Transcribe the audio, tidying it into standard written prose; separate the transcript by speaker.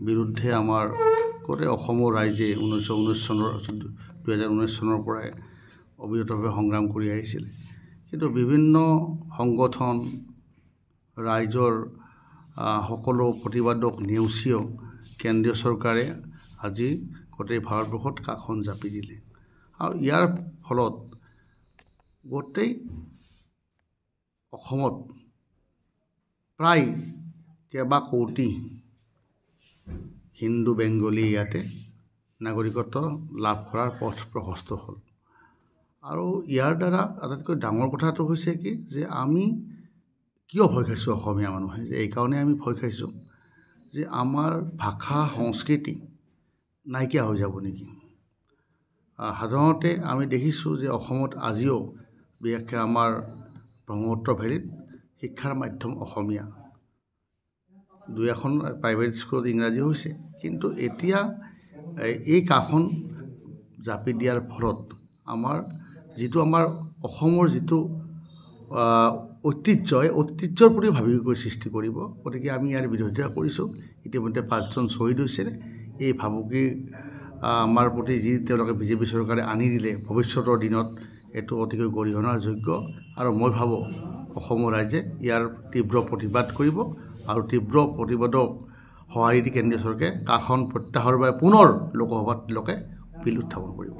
Speaker 1: বিৰুদ্ধে আমাৰ গোটেই অসমৰ ৰাইজে 2019 চনৰ পৰাই অবিৰতভাৱে সংগ্ৰাম কৰি আহিছিল। কিন্তু বিভিন্ন সংগঠন ৰাইজৰ সকলো প্ৰতিবাদক নেওচিও কেন্দ্ৰীয় চৰকাৰে আজি গোটেই ভাৰতবৰ্ষত কাখন জাপি দিলে আৰু ইয়াৰ ফলত গোটেই অসমত প্ৰায় কেইবা কোটি হিন্দু বেংগলী ইয়াতে নাগৰিকত্ব লাভ কৰাৰ পথ প্ৰশস্ত হ'ল। আৰু ইয়াৰ দ্বাৰা আটাইতকৈ ডাঙৰ কথাটো হৈছে কি যে আমি কিয় ভয় খাইছোঁ অসমীয়া মানুহে, যে এইকাৰণে আমি ভয় খাইছোঁ যে আমাৰ ভাষা সংস্কৃতি নাইকিয়া হৈ যাব নেকি। সাধাৰণতে আমি দেখিছোঁ যে অসমত আজিও বিশেষকৈ আমাৰ ব্ৰহ্মপুত্ৰ ভেলীত শিক্ষাৰ মাধ্যম অসমীয়া, দুই এখন প্ৰাইভেট স্কুলত ইংৰাজী হৈছে। কিন্তু এতিয়া এই কাখন জাপি দিয়াৰ ফলত আমাৰ অসমৰ যিটো ঐতিহ্য, এই ঐতিহ্যৰ প্ৰতি ভাবুকি সৃষ্টি কৰিব। গতিকে আমি ইয়াৰ বিৰোধিতা কৰিছোঁ। ইতিমধ্যে 5জন শ্বহীদ হৈছে। এই ভাবুকি আমাৰ প্ৰতি যি তেওঁলোকে বিজেপি চৰকাৰে আনি দিলে ভৱিষ্যতৰ দিনত এইটো অতিকৈ গৰিহণাৰ যোগ্য। আৰু মই ভাবোঁ অসমৰ ৰাইজে ইয়াৰ তীব্ৰ প্ৰতিবাদ কৰিব আৰু তীব্ৰ প্ৰতিবাদক সঁহাৰি দি কেন্দ্ৰীয় চৰকাৰে কাখন প্ৰত্যাহাৰৰ বাবে পুনৰ লোকসভাত বিল উত্থাপন কৰিব।